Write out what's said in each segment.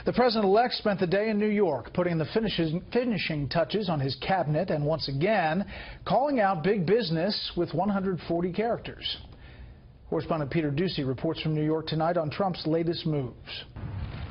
The president-elect spent the day in New York putting the finishing touches on his cabinet and once again calling out big business with 140 characters. Correspondent Peter Ducey reports from New York tonight on Trump's latest moves.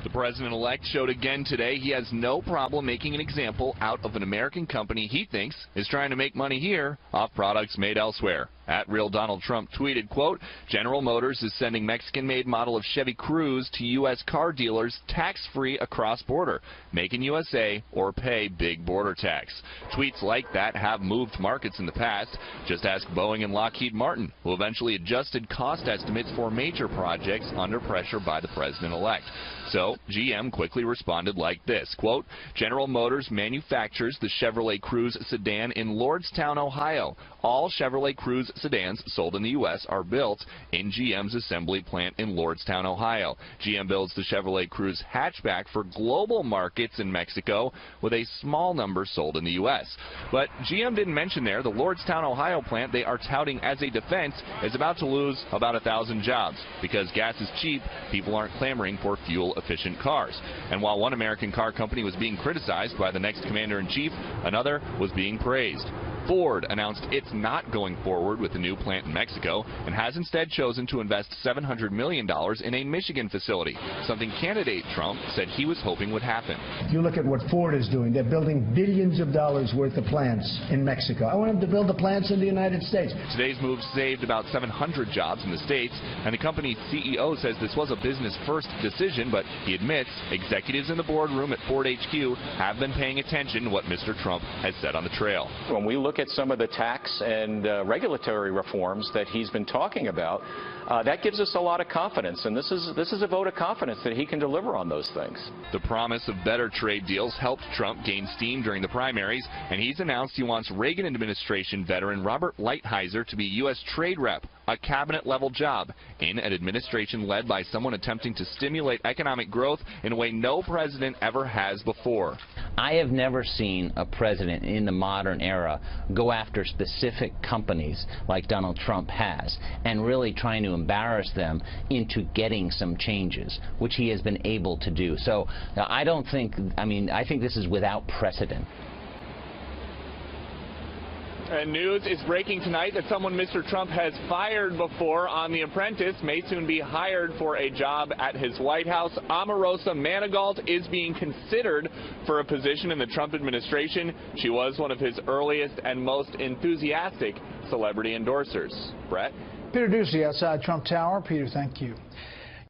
The president-elect showed again today he has no problem making an example out of an American company he thinks is trying to make money here off products made elsewhere. At Real Donald Trump tweeted, quote, General Motors is sending Mexican-made model of Chevy Cruze to U.S. car dealers tax-free across border. Make in USA or pay big border tax. Tweets like that have moved markets in the past. Just ask Boeing and Lockheed Martin, who eventually adjusted cost estimates for major projects under pressure by the president-elect. So GM quickly responded like this, quote, General Motors manufactures the Chevrolet Cruze sedan in Lordstown, Ohio. All Chevrolet Cruze sedans sold in the U.S. are built in GM's assembly plant in Lordstown, Ohio. GM builds the Chevrolet Cruze hatchback for global markets in Mexico, with a small number sold in the U.S. But GM didn't mention there the Lordstown, Ohio plant they are touting as a defense is about to lose about 1,000 jobs. Because gas is cheap, people aren't clamoring for fuel-efficient cars. And while one American car company was being criticized by the next commander-in-chief, another was being praised. Ford announced it's not going forward with the new plant in Mexico and has instead chosen to invest $700 million in a Michigan facility, something candidate Trump said he was hoping would happen. If you look at what Ford is doing, they're building billions of dollars worth of plants in Mexico. I want them to build the plants in the United States. Today's move saved about 700 jobs in the States, and the company's CEO says this was a business-first decision, but he admits executives in the boardroom at Ford HQ have been paying attention to what Mr. Trump has said on the trail. When we look at some of the tax and regulatory reforms that he's been talking about, that gives us a lot of confidence, and this is a vote of confidence that he can deliver on those things. The promise of better trade deals helped Trump gain steam during the primaries, and he's announced he wants Reagan administration veteran Robert Lighthizer to be U.S. trade rep, a cabinet-level job in an administration led by someone attempting to stimulate economic growth in a way no president ever has before. I have never seen a president in the modern era go after specific companies like Donald Trump has and really trying to embarrass them into getting some changes, which he has been able to do. So I think this is without precedent. And news is breaking tonight that someone Mr. Trump has fired before on The Apprentice may soon be hired for a job at his White House. Omarosa Manigault is being considered for a position in the Trump administration. She was one of his earliest and most enthusiastic celebrity endorsers. Brett? Peter Ducey outside Trump Tower. Peter, thank you.